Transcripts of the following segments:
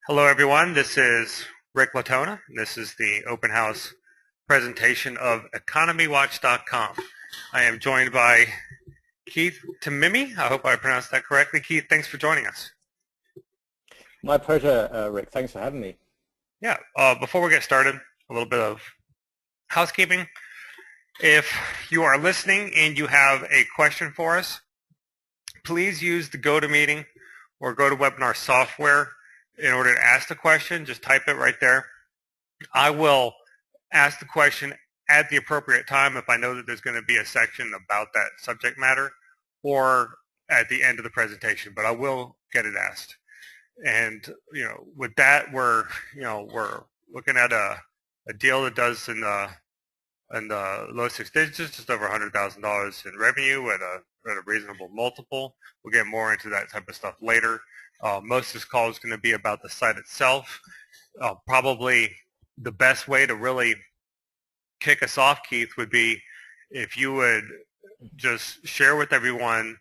Hello, everyone. This is Rick Latona. This is the open house presentation of EconomyWatch.com. I am joined by Keith Tamimi. I hope I pronounced that correctly. Keith, thanks for joining us. My pleasure, Rick. Thanks for having me. Yeah. Before we get started, a little bit of housekeeping. If you are listening and you have a question for us, please use the GoToMeeting or GoToWebinar software in order to ask the question. Just type it right there. I will ask the question at the appropriate time if I know that there's going to be a section about that subject matter, or at the end of the presentation, but I will get it asked. And with that, we're looking at a deal that does in the low six digits, just over $100,000 in revenue at a reasonable multiple. We'll get more into that type of stuff later. Most of this call is going to be about the site itself. Probably the best way to really kick us off, Keith, would be if you would just share with everyone,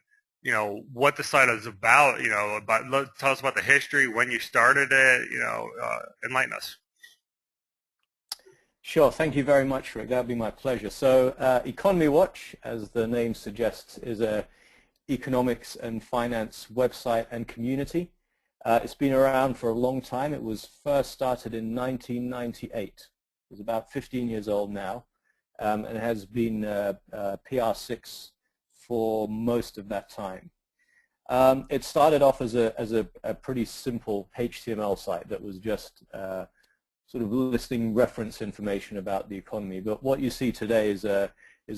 what the site is about. Tell us about the history, when you started it. Enlighten us. Sure. Thank you very much, Rick. That would be my pleasure. So Economy Watch, as the name suggests, is a economics and finance website and community. It's been around for a long time. It was first started in 1998. It's about 15 years old now, and it has been PR6 for most of that time. It started off as a pretty simple HTML site that was just sort of listing reference information about the economy. But what you see today is a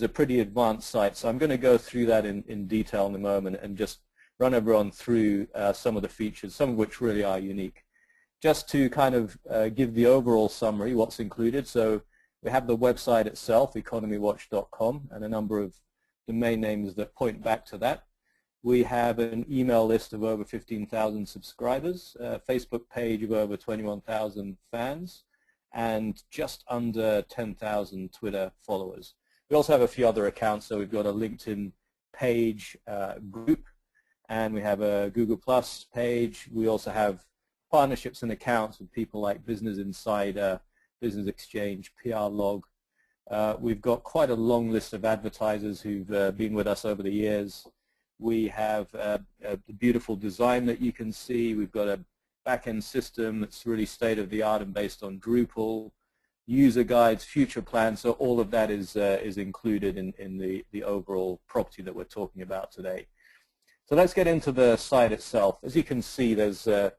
pretty advanced site. So I'm going to go through that in detail in a moment and just run everyone through some of the features, some of which really are unique. Just to kind of give the overall summary, what's included. So we have the website itself, economywatch.com, and a number of domain names that point back to that. We have an email list of over 15,000 subscribers, a Facebook page of over 21,000 fans, and just under 10,000 Twitter followers. We also have a few other accounts, so we've got a LinkedIn page group, and we have a Google Plus page. We also have partnerships and accounts with people like Business Insider, Business Exchange, PR Log. We've got quite a long list of advertisers who've been with us over the years. We have the beautiful design that you can see. We've got a back-end system that's really state-of-the-art and based on Drupal, user guides, future plans. So all of that is included in the overall property that we're talking about today. So let's get into the site itself. As you can see, there's a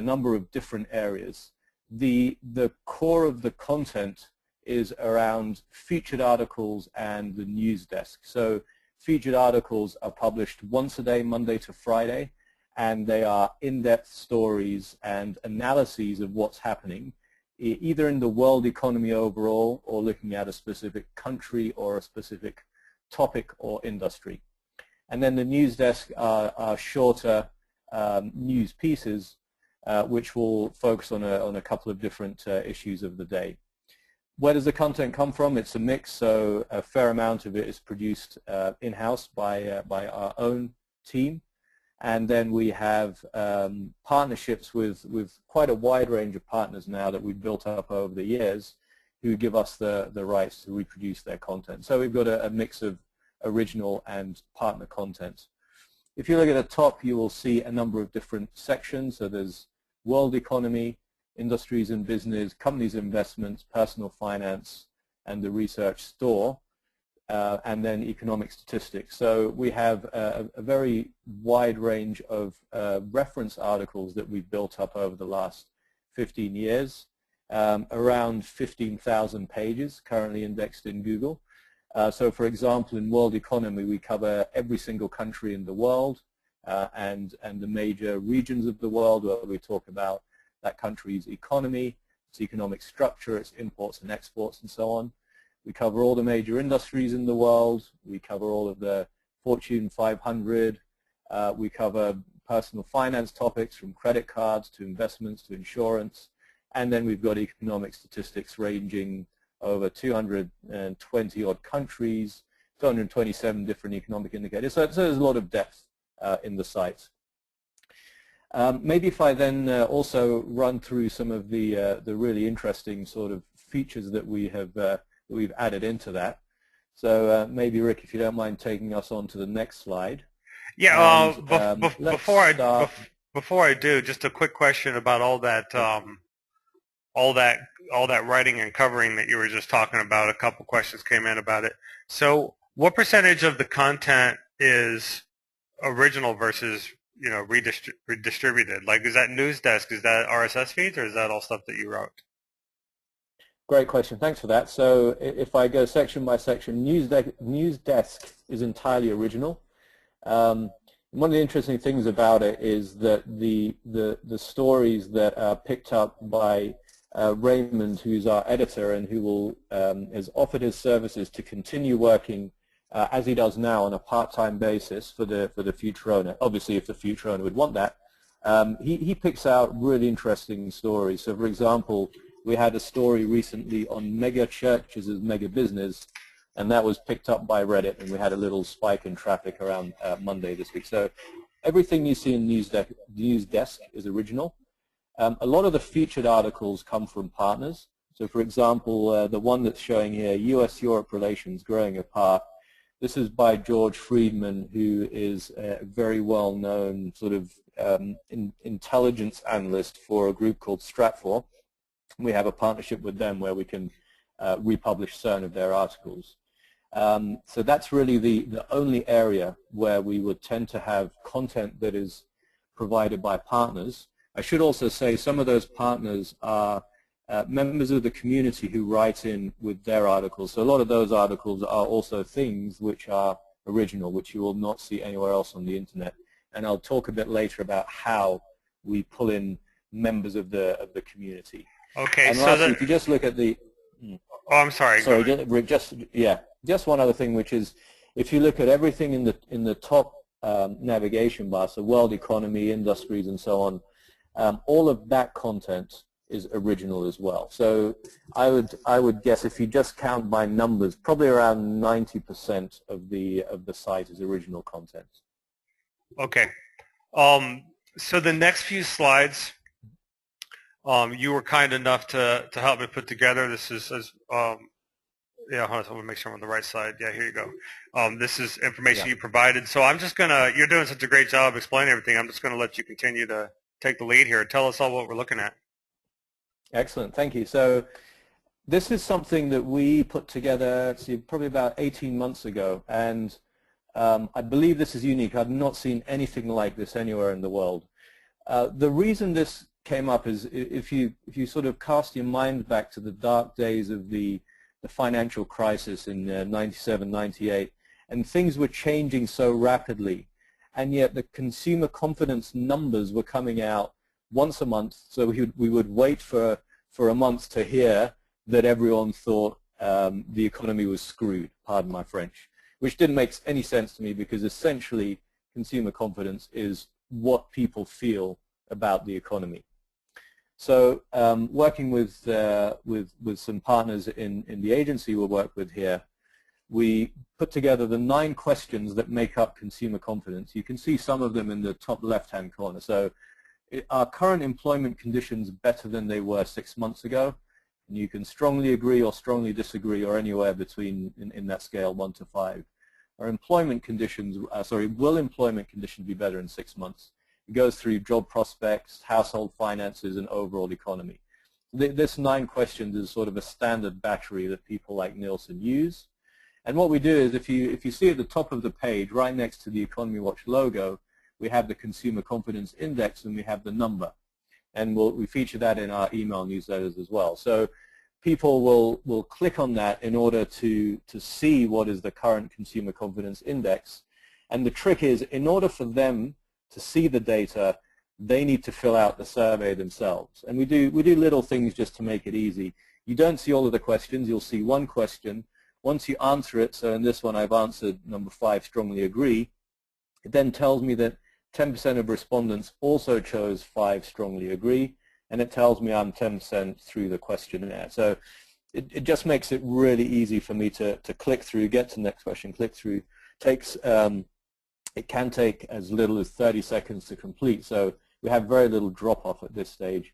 number of different areas. The core of the content is around featured articles and the news desk. So featured articles are published once a day, Monday to Friday, and they are in-depth stories and analyses of what's happening, either in the world economy overall or looking at a specific country or a specific topic or industry. And then the news desk are shorter news pieces which will focus on a couple of different issues of the day. Where does the content come from? It's a mix, so a fair amount of it is produced in-house by our own team. And then we have partnerships with quite a wide range of partners now that we've built up over the years who give us the rights to reproduce their content. So we've got a mix of original and partner content. If you look at the top, you will see a number of different sections. So there's world economy, industries and business, companies and investments, personal finance, and the research store, and then economic statistics. So we have a very wide range of reference articles that we've built up over the last 15 years, around 15,000 pages currently indexed in Google. So for example, in world economy, we cover every single country in the world and the major regions of the world where we talk about that country's economy, its economic structure, its imports and exports, and so on. We cover all the major industries in the world. We cover all of the Fortune 500. We cover personal finance topics from credit cards to investments to insurance. And then we've got economic statistics ranging over 220 odd countries, 227 different economic indicators. So there's a lot of depth in the site. Maybe if I then also run through some of the really interesting sort of features that we've added into that. So maybe Rick, if you don't mind taking us on to the next slide. Yeah. Let's start. Before I do, just a quick question about all that writing and covering that you were just talking about. A couple questions came in about it. So, what percentage of the content is original versus redistributed? Like, is that news desk? Is that RSS feeds, or is that all stuff that you wrote? Great question. Thanks for that. So if I go section by section, news desk is entirely original. One of the interesting things about it is that the stories that are picked up by Raymond, who's our editor and who has offered his services to continue working as he does now on a part-time basis for the future owner. Obviously, if the future owner would want that, he picks out really interesting stories. So, for example, we had a story recently on mega churches as mega business, and that was picked up by Reddit, and we had a little spike in traffic around Monday this week. So everything you see in News Desk is original. A lot of the featured articles come from partners. So, for example, the one that's showing here, U.S.-Europe relations growing apart. This is by George Friedman, who is a very well-known sort of intelligence analyst for a group called Stratfor. We have a partnership with them where we can republish certain of their articles. So that's really the only area where we would tend to have content that is provided by partners. I should also say some of those partners are members of the community who write in with their articles. So a lot of those articles are also things which are original, which you will not see anywhere else on the internet. And I'll talk a bit later about how we pull in members of the community. Okay, and so lastly, if you just look at the... Oh, I'm sorry. Sorry, just one other thing, which is if you look at everything in the top navigation bar, so world economy, industries, and so on, all of that content is original as well. So I would guess if you just count by numbers, probably around 90% of the site is original content. Okay. So the next few slides, you were kind enough to help me put together. This is yeah, hold on, I want to make sure I'm on the right side. Yeah, here you go. This is information you provided. So I'm just gonna. You're doing such a great job explaining everything. I'm just gonna let you continue to take the lead here. Tell us all what we're looking at. Excellent, thank you. So this is something that we put together probably about 18 months ago, and I believe this is unique. I've not seen anything like this anywhere in the world. The reason this came up is if you sort of cast your mind back to the dark days of the financial crisis in 97, 98, and things were changing so rapidly, and yet the consumer confidence numbers were coming out once a month, so we would wait for a month to hear that everyone thought the economy was screwed, pardon my French, which didn't make any sense to me because essentially consumer confidence is what people feel about the economy. So working with some partners in the agency we work with here, we put together the 9 questions that make up consumer confidence. You can see some of them in the top left-hand corner. So are current employment conditions better than they were 6 months ago? And you can strongly agree or strongly disagree or anywhere between in that scale 1 to 5. Are employment conditions, will employment conditions be better in 6 months? It goes through job prospects, household finances, and overall economy. This 9 questions is sort of a standard battery that people like Nielsen use. And what we do is if you see at the top of the page, right next to the Economy Watch logo, we have the Consumer Confidence Index and we have the number. And we feature that in our email newsletters as well. So people will click on that in order to see what is the current Consumer Confidence Index. And the trick is, in order for them to see the data, they need to fill out the survey themselves. And we do little things just to make it easy. You don't see all of the questions. You'll see one question. Once you answer it, so in this one I've answered number 5, strongly agree, it then tells me that 10% of respondents also chose 5, strongly agree, and it tells me I'm 10% through the questionnaire. So it just makes it really easy for me to click through, get to the next question, click through. It can take as little as 30 seconds to complete. So we have very little drop-off at this stage.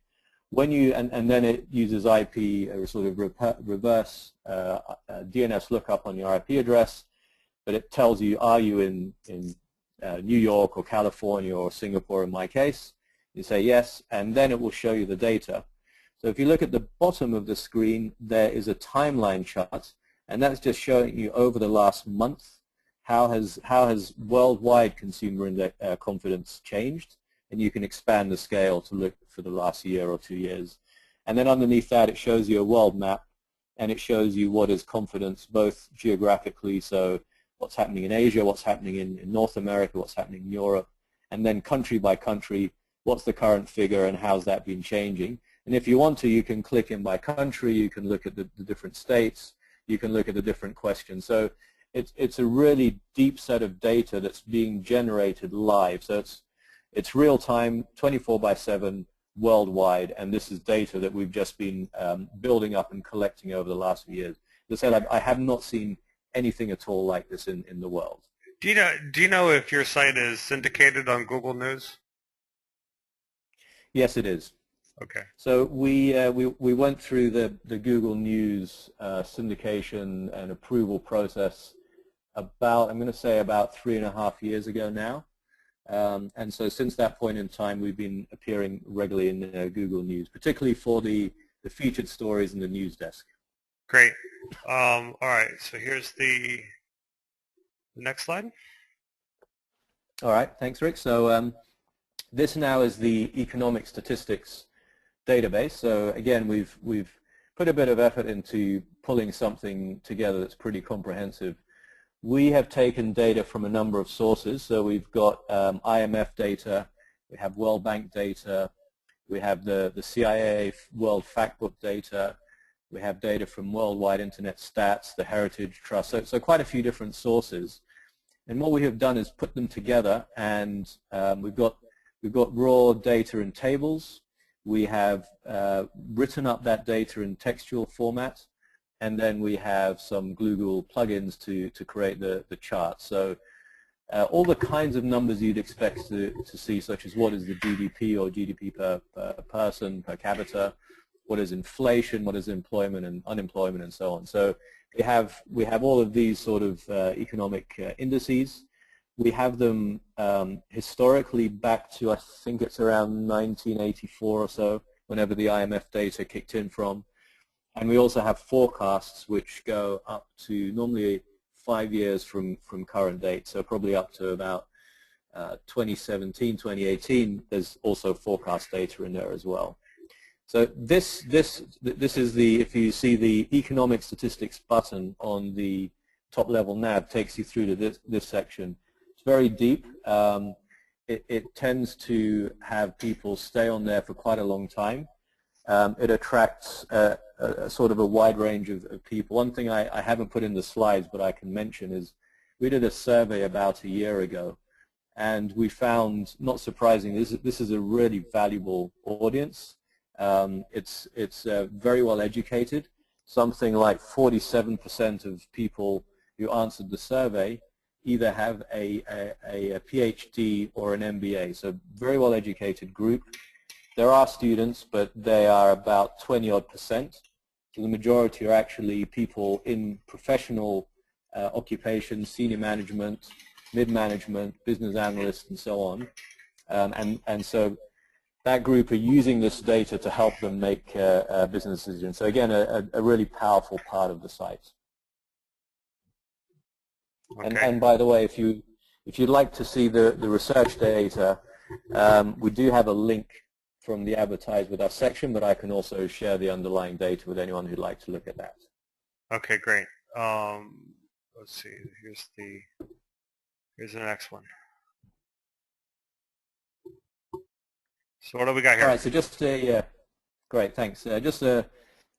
When you and then it uses IP, a sort of reverse DNS lookup on your IP address, but it tells you, are you in New York or California or Singapore in my case? You say yes, and then it will show you the data. So if you look at the bottom of the screen, there is a timeline chart, and that's just showing you over the last month how has worldwide consumer confidence changed, and you can expand the scale to look for the last year or 2 years. And then underneath that, it shows you a world map, and it shows you what is confidence both geographically, so what's happening in Asia, what's happening in North America, what's happening in Europe, and then country by country, what's the current figure and how's that been changing. And if you want to, you can click in by country, you can look at the different states, you can look at the different questions. So it's a really deep set of data that's being generated live. So it's real time, 24/7, worldwide, and this is data that we've just been building up and collecting over the last few years. As I said, I have not seen anything at all like this in the world. Do you know if your site is syndicated on Google News? Yes, it is. Okay. So we went through the Google News syndication and approval process about, I'm going to say about 3.5 years ago now. And so since that point in time, we've been appearing regularly in Google News, particularly for the featured stories in the news desk. Great. All right, so here's the next slide. All right, thanks, Rick. So this now is the economic statistics database. So again, we've put a bit of effort into pulling something together that's pretty comprehensive. We have taken data from a number of sources. So we've got IMF data, we have World Bank data, we have the CIA World Factbook data, we have data from Worldwide Internet Stats, the Heritage Trust, so quite a few different sources. And what we have done is put them together, and we've got raw data in tables. We have written up that data in textual format, and then we have some Google plugins to create the chart. So all the kinds of numbers you'd expect to see, such as what is the GDP or GDP per person, per capita, what is inflation, what is employment and unemployment, and so on. So we have all of these sort of economic indices. We have them historically back to, I think it's around 1984 or so, whenever the IMF data kicked in from. And we also have forecasts which go up to normally 5 years from current date, so probably up to about 2017, 2018. There's also forecast data in there as well. So this is the, if you see the economic statistics button on the top level nav, takes you through to this section. It's very deep. It tends to have people stay on there for quite a long time. It attracts a sort of a wide range of people. One thing I haven't put in the slides, but I can mention, is we did a survey about a year ago, and we found, not surprisingly, this is a really valuable audience. It's very well educated. Something like 47% of people who answered the survey either have a PhD or an MBA, so very well educated group. There are students, but they are about 20-odd%. So the majority are actually people in professional occupations, senior management, mid-management, business analysts, and so on. And so that group are using this data to help them make business decisions. So again, a really powerful part of the site. Okay. And by the way, if you'd like to see the research data, we do have a link from the Advertise With Us section, but I can also share the underlying data with anyone who'd like to look at that. Okay, great. Let's see. Here's the next one. So what do we got here? All right. So just great. Thanks. Just a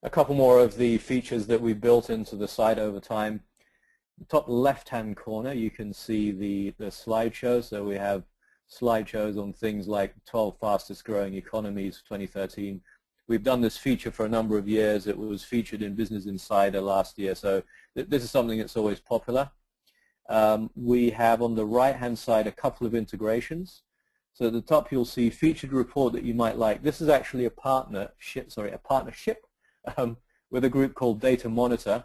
couple more of the features that we built into the site over time. The top left-hand corner, you can see the slideshow. So we have slideshows on things like 12 fastest growing economies for 2013. We've done this feature for a number of years. It was featured in Business Insider last year, so this is something that's always popular. We have on the right-hand side a couple of integrations. So at the top you'll see featured report that you might like. This is actually a partnership with a group called Data Monitor.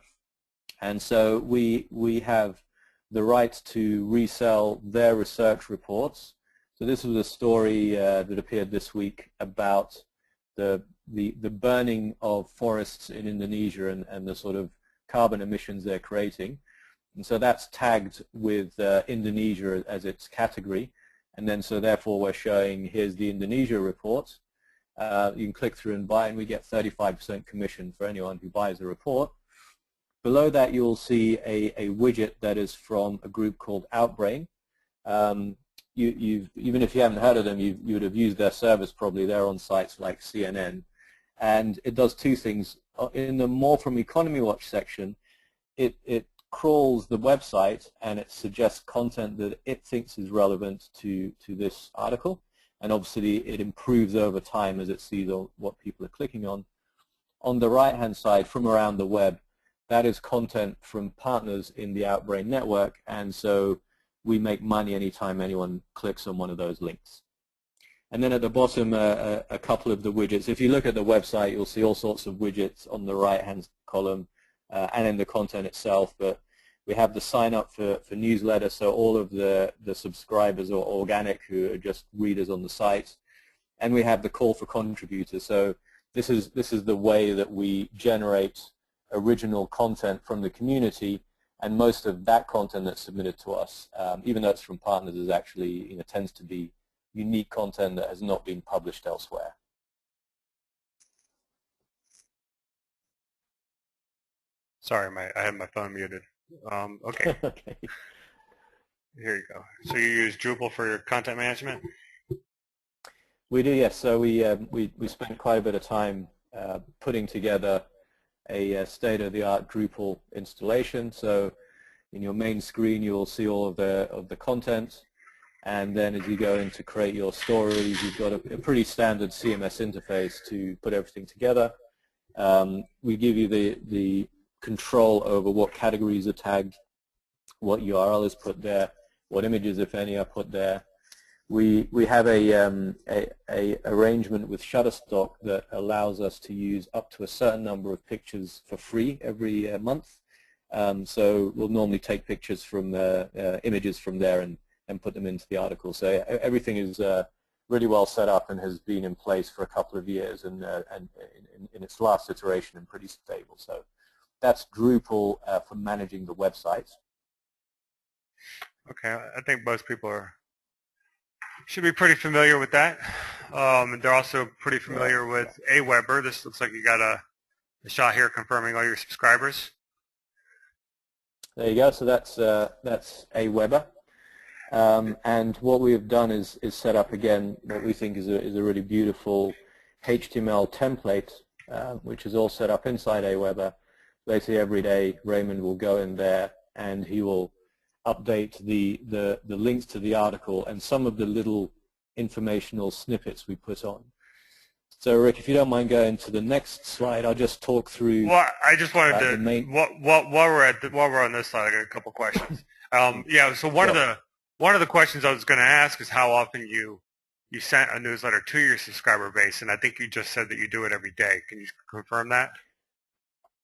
And so we have the right to resell their research reports. So this was a story that appeared this week about the burning of forests in Indonesia and the sort of carbon emissions they're creating. And so that's tagged with Indonesia as its category. And then so therefore we're showing, here's the Indonesia report. You can click through and buy, and we get 35% commission for anyone who buys the report. Below that you'll see a widget that is from a group called Outbrain. Even if you haven't heard of them, you would have used their service probably. They're on sites like CNN. And it does two things. In the More from Economy Watch section, it crawls the website and it suggests content that it thinks is relevant to this article. And obviously it improves over time as it sees what people are clicking on. On the right-hand side, from around the web, that is content from partners in the Outbrain network, and so we make money anytime anyone clicks on one of those links. And then at the bottom, a couple of the widgets. If you look at the website, you'll see all sorts of widgets on the right-hand column and in the content itself. But we have the sign up for newsletter, so all of the subscribers are organic who are just readers on the site. And we have the call for contributors. So this is the way that we generate original content from the community, and most of that content that's submitted to us, even though it's from partners, is actually tends to be unique content that has not been published elsewhere. Sorry, I had my phone muted. Okay. Okay. Here you go. So you use Drupal for your content management? We do, yes. So we spent quite a bit of time putting together a state-of-the-art Drupal installation. So in your main screen, you will see all of the content, and then as you go in to create your stories, you've got a pretty standard CMS interface to put everything together. We give you the control over what categories are tagged, what URL is put there, what images, if any, are put there. We have a arrangement with Shutterstock that allows us to use up to a certain number of pictures for free every month. So we'll normally take pictures from images from there and put them into the article. So everything is really well set up and has been in place for a couple of years, and in its last iteration and pretty stable. So that's Drupal for managing the website. Okay, I think most people should be pretty familiar with that. They're also pretty familiar with Aweber. This looks like you got a shot here confirming all your subscribers. There you go. So that's Aweber. And what we have done is set up again what we think is a really beautiful HTML template, which is all set up inside Aweber. Basically every day Raymond will go in there and he will update the links to the article and some of the little informational snippets we put on. So Rick, if you don't mind going to the next slide, I'll just talk through. Well, I just wanted to while we're on this slide, I got a couple questions. Yeah. So one of the questions I was going to ask is how often you sent a newsletter to your subscriber base, and I think you just said that you do it every day. Can you confirm that?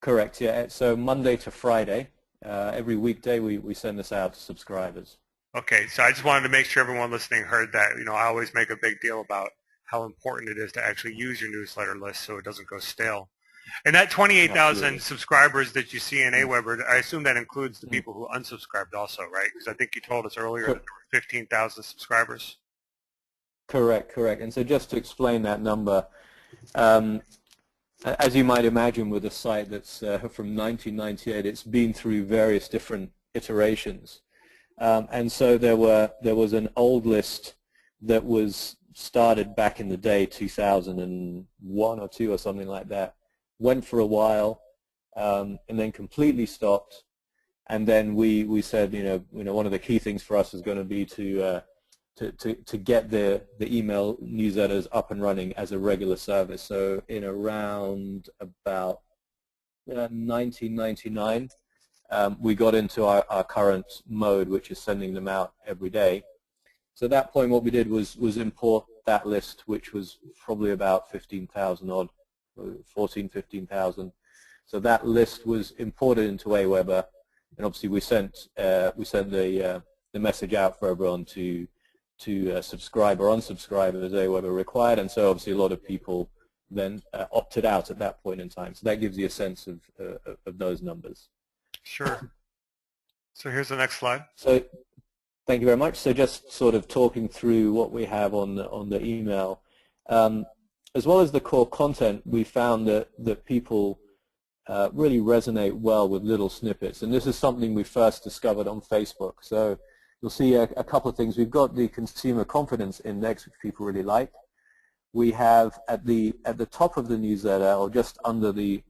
Correct. Yeah. So Monday to Friday. Every weekday we send this out to subscribers. Okay, so I just wanted to make sure everyone listening heard that. I always make a big deal about how important it is to actually use your newsletter list so it doesn't go stale. And that 28,000 subscribers that you see in Aweber, I assume that includes the people who unsubscribed also, right? Because I think you told us earlier that there were 15,000 subscribers. Correct. And so just to explain that number, as you might imagine with a site that's from 1998, it's been through various different iterations. And so there was an old list that was started back in the day, 2001 or 2 or something like that, went for a while, and then completely stopped. And then we said, one of the key things for us is going to be to get the email newsletters up and running as a regular service. So in around about 1999, we got into our current mode, which is sending them out every day. So at that point what we did was import that list, which was probably about 15,000 odd, 14, 15,000. So that list was imported into Aweber, and obviously we sent the message out for everyone to subscribe or unsubscribe as Aweber required, and so obviously a lot of people then opted out at that point in time. So that gives you a sense of those numbers. Sure. So here's the next slide. So thank you very much. So just sort of talking through what we have on the email. As well as the core content, we found that people really resonate well with little snippets. And this is something we first discovered on Facebook. So you'll see a couple of things. We've got the consumer confidence index, which people really like. We have at the top of the newsletter, or just under the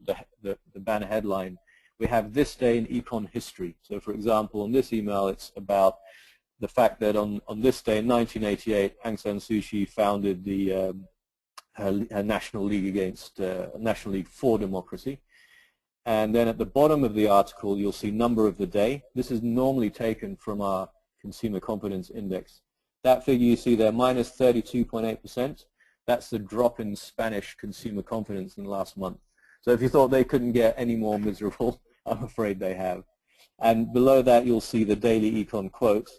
banner headline, we have this day in econ history. So for example, in this email, it's about the fact that on this day in 1988, Aung San Suu Kyi founded the her National League for Democracy. And then at the bottom of the article, you'll see number of the day. This is normally taken from our consumer confidence index. That figure you see there, minus 32.8%, that's the drop in Spanish consumer confidence in the last month. So if you thought they couldn't get any more miserable, I'm afraid they have. And below that, you'll see the daily econ quotes.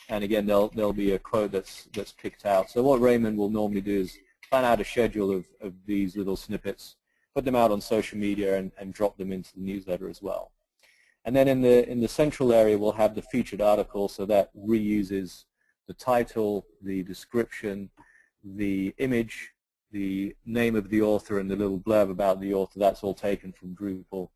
And again, there'll be a quote that's picked out. So what Raymond will normally do is plan out a schedule of these little snippets, put them out on social media, and drop them into the newsletter as well. And then in the central area, we'll have the featured article, so that reuses the title, the description, the image, the name of the author, and the little blurb about the author. That's all taken from Drupal.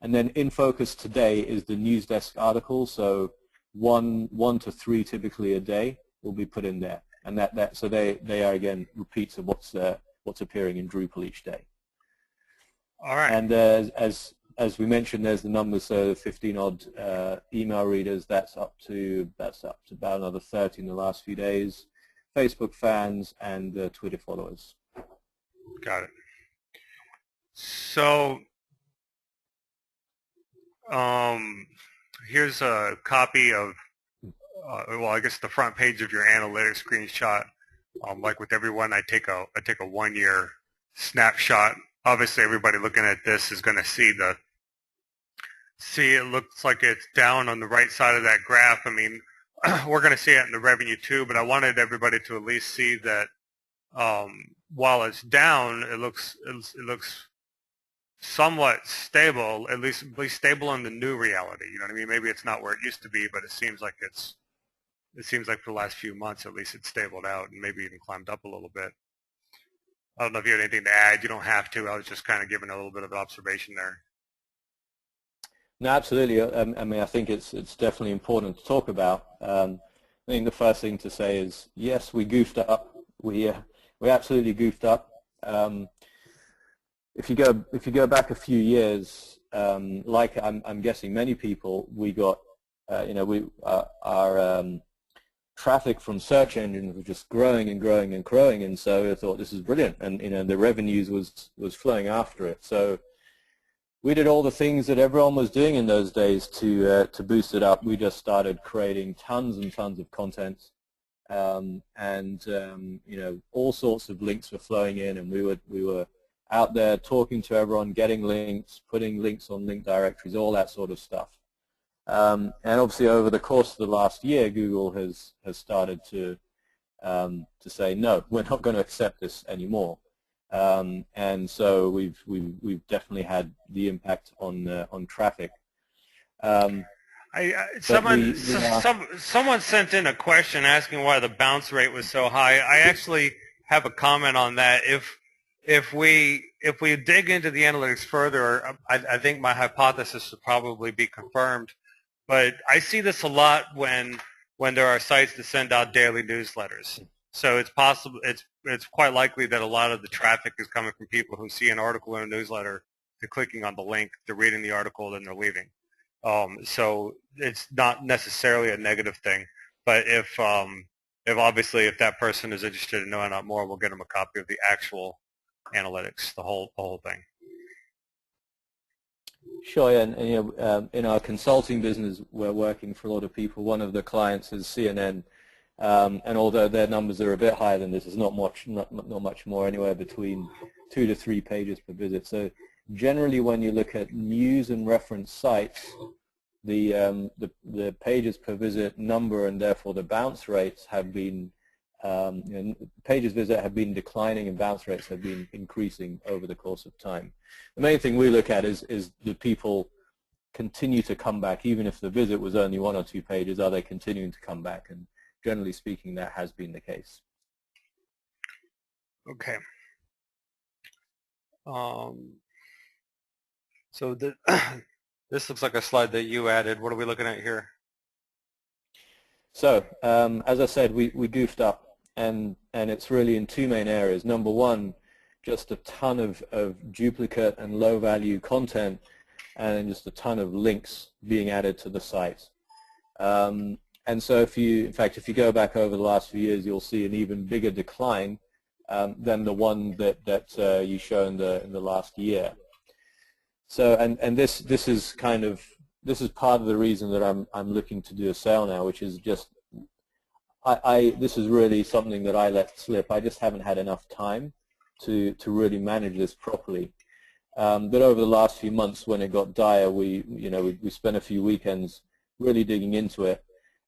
And then in focus today is the news desk article, so one to three typically a day will be put in there, and so they are again repeats of what's appearing in Drupal each day. All right. And as we mentioned, there's the numbers. So 15 odd email readers. That's up to about another 30 in the last few days. Facebook fans and Twitter followers. Got it. So here's a copy of, well, I guess the front page of your analytics screenshot. Like with everyone, I take a 1 year snapshot. Obviously, everybody looking at this is going to see it looks like it's down on the right side of that graph. I mean, we're going to see it in the revenue too, but I wanted everybody to at least see that while it's down, it looks somewhat stable, at least stable in the new reality. You know what I mean? Maybe it's not where it used to be, but it seems like for the last few months at least it's stabled out and maybe even climbed up a little bit. I don't know if you had anything to add. You don't have to. I was just kind of giving a little bit of an observation there. No, absolutely. I mean, I think it's definitely important to talk about. I think the first thing to say is, yes, we goofed up. We absolutely goofed up. If you go back a few years, like I'm guessing many people, we got our traffic from search engines was just growing and growing and growing, and so I thought this is brilliant, and the revenues was flowing after it. So we did all the things that everyone was doing in those days to boost it up. We just started creating tons and tons of content, and all sorts of links were flowing in, and we were out there talking to everyone, getting links, putting links on link directories, all that sort of stuff. And obviously, over the course of the last year, Google has started to say, no, we're not going to accept this anymore. And so we've definitely had the impact on traffic. Someone sent in a question asking why the bounce rate was so high. I actually have a comment on that. If we dig into the analytics further, I think my hypothesis would probably be confirmed. But I see this a lot when there are sites that send out daily newsletters. So it's possible, it's quite likely that a lot of the traffic is coming from people who see an article in a newsletter, they're clicking on the link, they're reading the article, then they're leaving. So it's not necessarily a negative thing. But if obviously if that person is interested in knowing out more, we'll get them a copy of the actual analytics, the whole thing. Sure, and in our consulting business, we're working for a lot of people. One of the clients is CNN, And although their numbers are a bit higher than this, it's not much more, anywhere between 2 to 3 pages per visit. So generally, when you look at news and reference sites, the pages per visit number and therefore the bounce rates have been pages visit have been declining and bounce rates have been increasing over the course of time. The main thing we look at is do people continue to come back, even if the visit was only 1 or 2 pages, are they continuing to come back? And generally speaking, that has been the case. Okay. So this looks like a slide that you added. What are we looking at here? So as I said, we goofed up, and it's really in 2 main areas. Number one, just a ton of duplicate and low-value content, and just a ton of links being added to the site. And so if you go back over the last few years, you'll see an even bigger decline than the one that you show in the last year. So and this is part of the reason that I'm looking to do a sale now, which is just this is really something that I let slip. I just haven't had enough time to really manage this properly. But over the last few months, when it got dire, we spent a few weekends really digging into it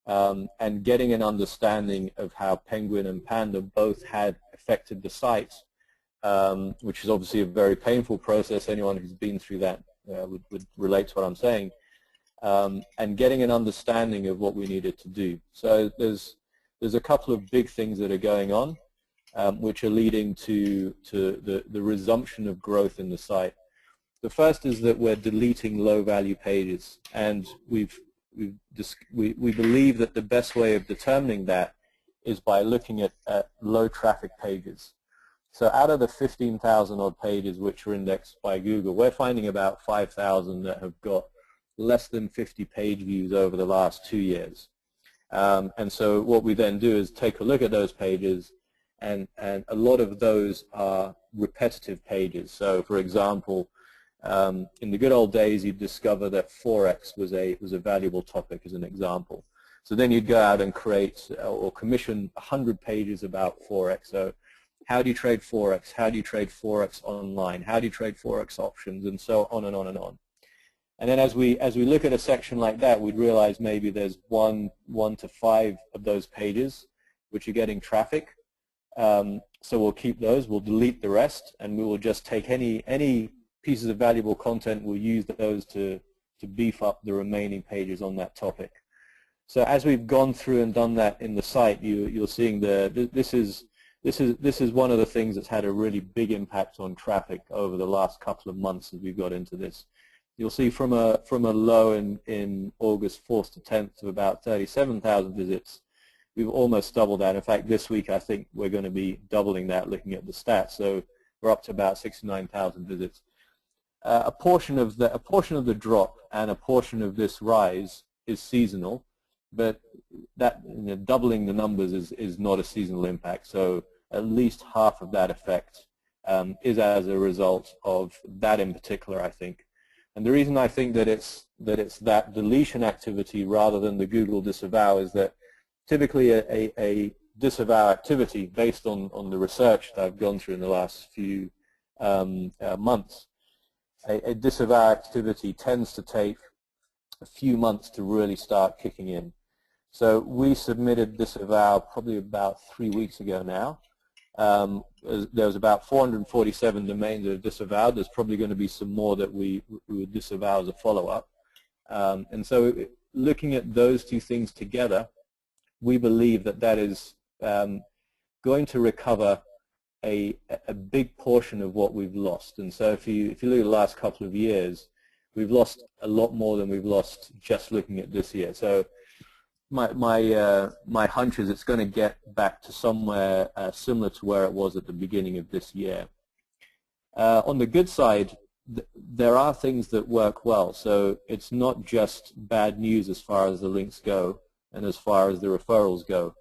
and getting an understanding of how Penguin and Panda both had affected the site, which is obviously a very painful process. Anyone who's been through that would relate to what I'm saying, and getting an understanding of what we needed to do. So there's a couple of big things that are going on, which are leading to the resumption of growth in the site. The first is that we're deleting low-value pages, and we believe that the best way of determining that is by looking at low-traffic pages. So out of the 15,000 odd pages which are indexed by Google, we're finding about 5,000 that have got less than 50 page views over the last 2 years. And so what we then do is take a look at those pages, and a lot of those are repetitive pages. So for example, in the good old days, you'd discover that Forex was a valuable topic, as an example. So then you'd go out and create or commission 100 pages about Forex. So how do you trade Forex? How do you trade Forex online? How do you trade Forex options? And so on and on and on. And then as we look at a section like that, we'd realize maybe there's one to 5 of those pages which are getting traffic. So we'll keep those. We'll delete the rest, and we will just take any pieces of valuable content. We'll use those to beef up the remaining pages on that topic. So as we've gone through and done that in the site, you're seeing this is one of the things that's had a really big impact on traffic over the last couple of months as we've got into this. You'll see from a low in August 4th to 10th of about 37,000 visits, we've almost doubled that. In fact, this week I think we're going to be doubling that, looking at the stats. So we're up to about 69,000 visits. A portion of the drop and a portion of this rise is seasonal, but that doubling the numbers is not a seasonal impact. So at least half of that effect is as a result of that in particular, I think. And the reason I think that it's that deletion activity rather than the Google disavow is that typically a disavow activity, based on the research that I've gone through in the last few months, a disavow activity tends to take a few months to really start kicking in. So we submitted disavow probably about 3 weeks ago now. There was about 447 domains that are disavowed. There's probably going to be some more that we would disavow as a follow-up. And so looking at those two things together, we believe that is going to recover a big portion of what we've lost. And so if you look at the last couple of years, we've lost a lot more than we've lost just looking at this year. So my hunch is it's going to get back to somewhere similar to where it was at the beginning of this year. On the good side, there are things that work well. So it's not just bad news as far as the links go and as far as the referrals go.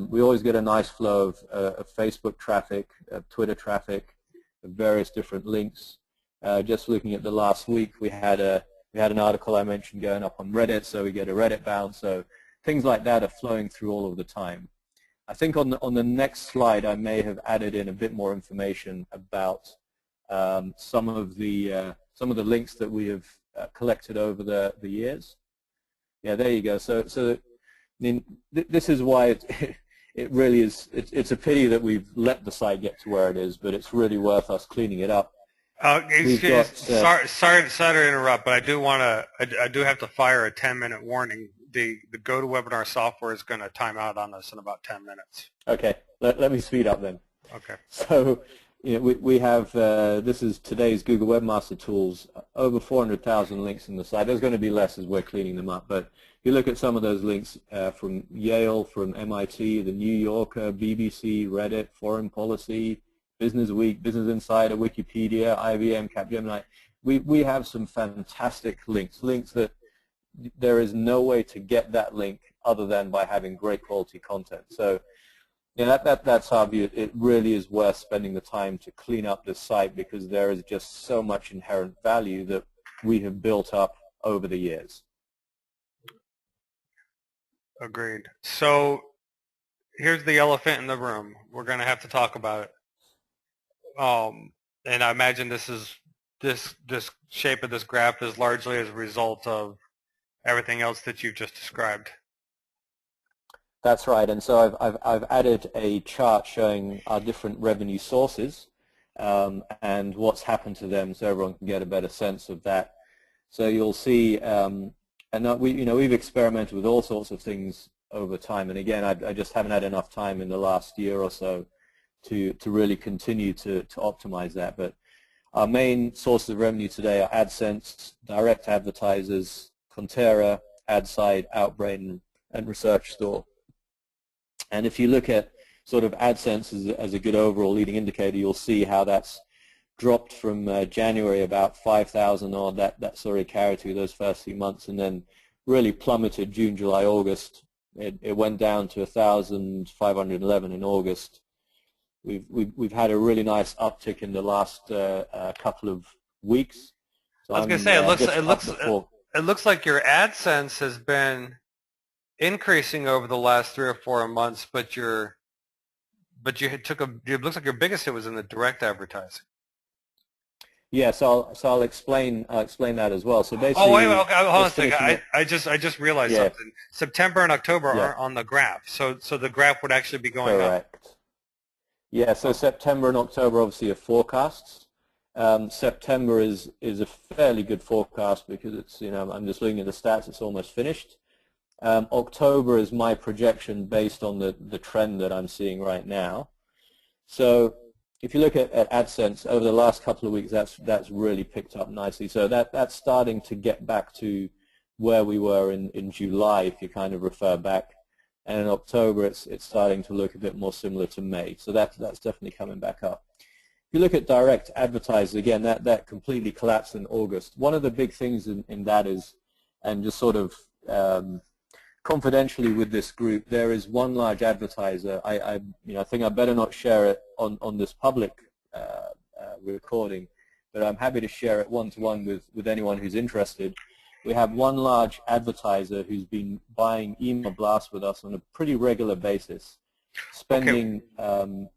We always get a nice flow of Facebook traffic, of Twitter traffic, of various different links. Just looking at the last week, we had an article I mentioned going up on Reddit, so we get a Reddit bounce. So things like that are flowing through all of the time. I think on the next slide I may have added in a bit more information about some of the links that we have collected over the years. Yeah, there you go. So I mean, this is why it really is. It's a pity that we've let the site get to where it is, but it's really worth us cleaning it up. Sorry to interrupt, but I do have to fire a 10-minute warning. The GoToWebinar software is going to time out on us in about 10 minutes. Okay, let me speed up then. Okay. So, you know, we have this is today's Google Webmaster Tools. Over 400,000 links in the site. There's going to be less as we're cleaning them up, but if you look at some of those links from Yale, from MIT, the New Yorker, BBC, Reddit, Foreign Policy, Business Week, Business Insider, Wikipedia, IBM, Capgemini, we have some fantastic links that there is no way to get that link other than by having great quality content. So, you know, that's our view. It really is worth spending the time to clean up this site because there is just so much inherent value that we have built up over the years. Agreed. So here's the elephant in the room. We're going to have to talk about it. And I imagine this shape of this graph is largely as a result of everything else that you've just described. That's right, and so I've added a chart showing our different revenue sources and what's happened to them, so everyone can get a better sense of that. So you'll see, and we've experimented with all sorts of things over time, and again, I just haven't had enough time in the last year or so to really continue to optimize that. But our main sources of revenue today are AdSense, direct advertisers, Contera, AdSide, Outbrain, and Research Store. And if you look at sort of AdSense as a good overall leading indicator, you'll see how that's dropped from January about 5,000 odd, that sort of carried through those first few months, and then really plummeted June, July, August. It went down to 1,511 in August. We've had a really nice uptick in the last couple of weeks. So I was going to say it looks like your AdSense has been increasing over the last 3 or 4 months, but it looks like your biggest hit was in the direct advertising. Yeah, so I'll explain that as well. So basically, oh wait, okay, hold on a second. I just realized something. September and October aren't on the graph, so the graph would actually be going Correct. up. Yeah, so September and October obviously are forecasts. September is a fairly good forecast because it's, you know, I'm just looking at the stats, it's almost finished. October is my projection based on the trend that I'm seeing right now. So if you look at AdSense over the last couple of weeks, that's really picked up nicely. So that's starting to get back to where we were in July, if you kind of refer back. And in October, it's starting to look a bit more similar to May. So that's definitely coming back up. If you look at direct advertisers, again, that completely collapsed in August. One of the big things in that is, and just sort of confidentially with this group, there is one large advertiser. I think I better not share it on this public recording, but I'm happy to share it one-to-one with anyone who's interested. We have one large advertiser who's been buying email blasts with us on a pretty regular basis, spending $1,000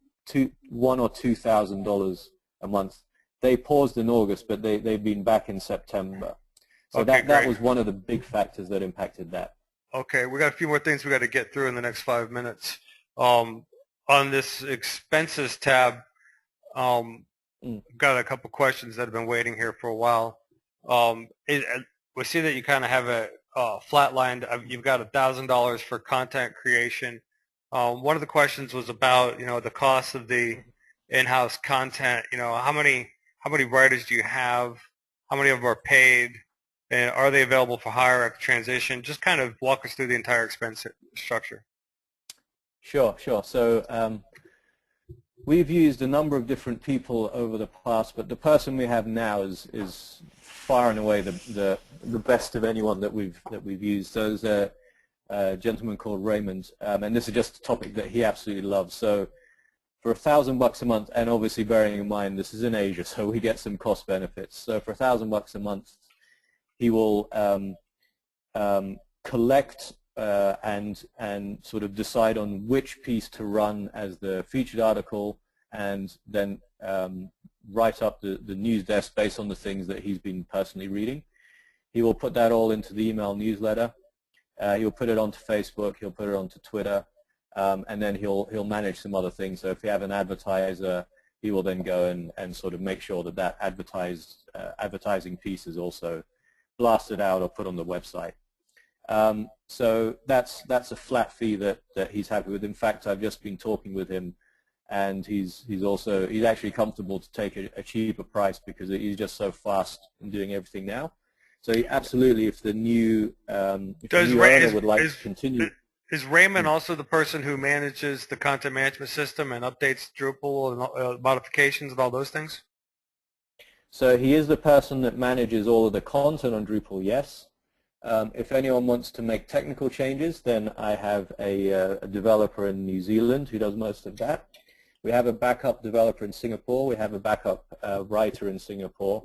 or $2,000 a month. They paused in August, but they've been back in September. So that was one of the big factors that impacted that. Okay, we got a few more things we got to get through in the next 5 minutes. On this expenses tab, got a couple questions that have been waiting here for a while. We see that you kind of have a flatlined. You've got $1,000 for content creation. One of the questions was about, you know, the cost of the in-house content. You know, how many writers do you have? How many of them are paid? And are they available for hire after transition? Just kind of walk us through the entire expense structure. Sure. So we've used a number of different people over the past, but the person we have now is far and away the best of anyone that we've used. So there's a gentleman called Raymond, and this is just a topic that he absolutely loves. So for $1,000 a month, and obviously bearing in mind this is in Asia, so we get some cost benefits. So for $1,000 a month, he will collect and sort of decide on which piece to run as the featured article, and then write up the news desk based on the things that he's been personally reading. He will put that all into the email newsletter. He'll put it onto Facebook. He'll put it onto Twitter, and then he'll manage some other things. So if you have an advertiser, he will then go and sort of make sure that that advertising piece is also blasted out or put on the website. So that's a flat fee that he's happy with. In fact, I've just been talking with him, and he's actually comfortable to take a cheaper price because he's just so fast in doing everything now. So he absolutely, if the new owner would like to continue. Is Raymond also the person who manages the content management system and updates Drupal and modifications and all those things? So he is the person that manages all of the content on Drupal, yes. If anyone wants to make technical changes, then I have a developer in New Zealand who does most of that. We have a backup developer in Singapore. We have a backup writer in Singapore.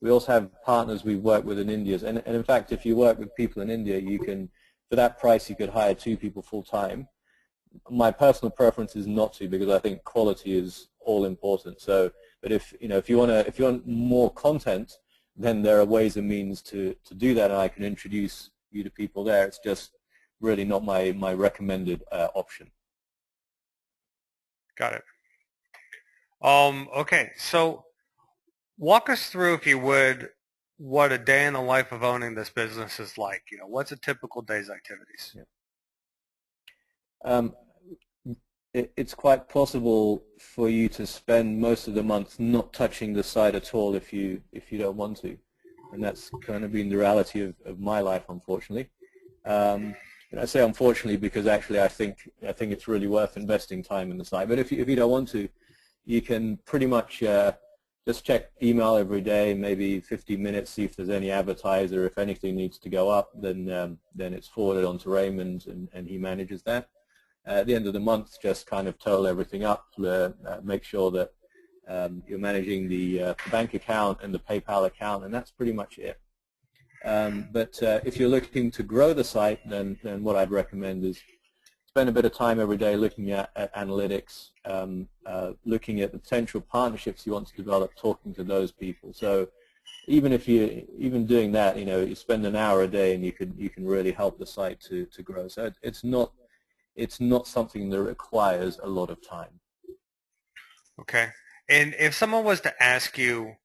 We also have partners we work with in India. And in fact, if you work with people in India, you can, for that price, you could hire 2 people full-time. My personal preference is not to, because I think quality is all important. So, but if you want more content, then there are ways and means to do that, and I can introduce you to people there. It's just really not my recommended option. Got it. Okay, so walk us through, if you would, what a day in the life of owning this business is like. What's a typical day's activities? Yeah. It's quite possible for you to spend most of the month not touching the site at all if you don't want to, and that's kind of been the reality of my life, unfortunately. And I say unfortunately because actually I think it's really worth investing time in the site. But if you don't want to, you can pretty much just check email every day, maybe 15 minutes, see if there's any advertiser. If anything needs to go up, then it's forwarded on to Raymond, and he manages that. At the end of the month, just kind of total everything up, make sure that you're managing the bank account and the PayPal account, and that's pretty much it. But if you're looking to grow the site, then what I'd recommend is spend a bit of time every day looking at analytics, looking at the potential partnerships you want to develop, talking to those people. So even doing that, you spend an hour a day, and you can really help the site to grow. So it's not something that requires a lot of time. Okay. And if someone was to ask you,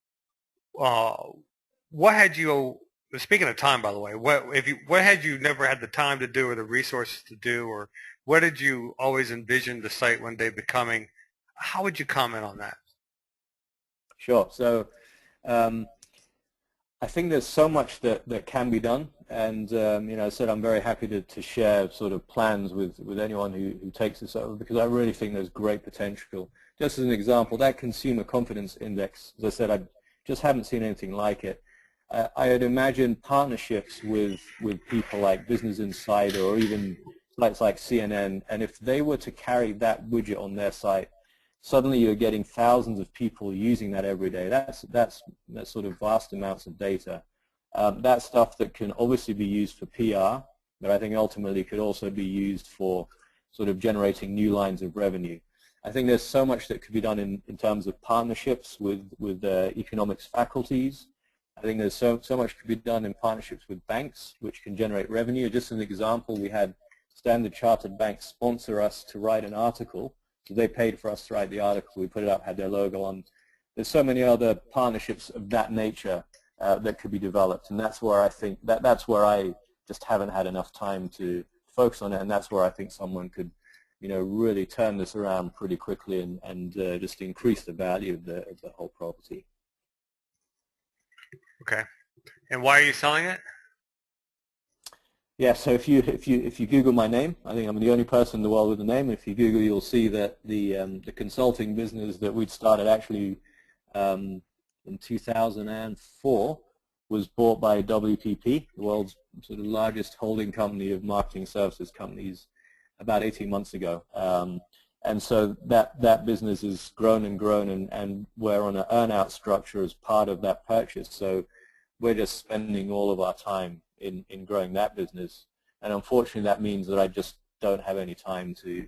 what had you, speaking of time, by the way, what had you never had the time to do or the resources to do, or what did you always envision the site one day becoming? How would you comment on that? Sure. So I think there's so much that can be done, and I said I'm very happy to share sort of plans with anyone who takes this over, because I really think there's great potential. Just as an example, that consumer confidence index, as I said, I just haven't seen anything like it. I had imagined partnerships with people like Business Insider or even sites like CNN, and if they were to carry that widget on their site, suddenly you're getting thousands of people using that every day. That's sort of vast amounts of data. That's stuff that can obviously be used for PR, but I think ultimately could also be used for sort of generating new lines of revenue. I think there's so much that could be done in terms of partnerships with economics faculties. I think there's so much could be done in partnerships with banks, which can generate revenue. Just as an example, we had Standard Chartered Bank sponsor us to write an article. So they paid for us to write the article. We put it up, had their logo on. There's so many other partnerships of that nature that could be developed, and that's where I think that's where I just haven't had enough time to focus on it, and that's where I think someone could, really turn this around pretty quickly and just increase the value of the whole property. Okay, and why are you selling it? Yeah, so if you Google my name, I think I'm the only person in the world with the name. If you Google, you'll see that the consulting business that we'd started actually in 2004 was bought by WPP, the world's sort of largest holding company of marketing services companies, about 18 months ago. And so that business has grown and grown, and we're on an earn-out structure as part of that purchase. So we're just spending all of our time in growing that business. and unfortunately that means that I just don't have any time to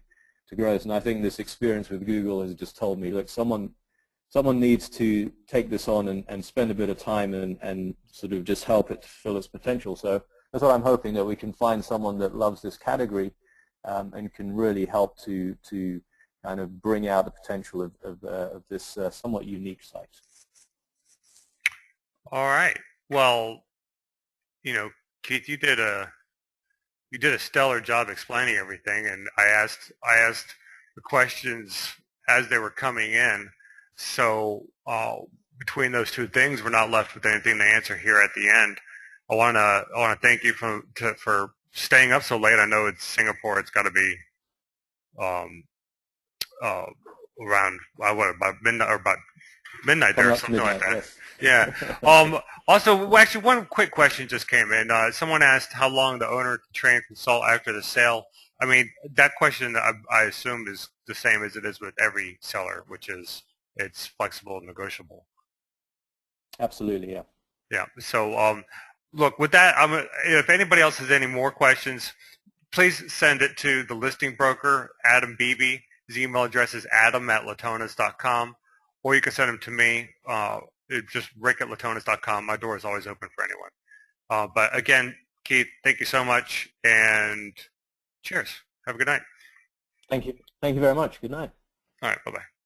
grow this. And I think this experience with Google has just told me, look, someone needs to take this on and spend a bit of time and sort of just help it fulfill its potential. So that's what I'm hoping, that we can find someone that loves this category and can really help to kind of bring out the potential of this somewhat unique site. All right. Well, Keith, you did a stellar job explaining everything, and I asked the questions as they were coming in. So between those two things, we're not left with anything to answer here at the end. I want to thank you for staying up so late. I know it's Singapore. It's got to be around about midnight there, or something like that. Yes. Yeah. Also, actually, one quick question just came in. Someone asked how long the owner can train and consult after the sale. I mean, that question I assume is the same as it is with every seller, which is it's flexible and negotiable. Absolutely, yeah. Yeah. So, look, with that, if anybody else has any more questions, please send it to the listing broker, Adam Beebe. His email address is adam@latonas.com, or you can send them to me, just rick@latonas.com. My door is always open for anyone. But again, Keith, thank you so much, and cheers. Have a good night. Thank you. Thank you very much. Good night. All right. Bye-bye.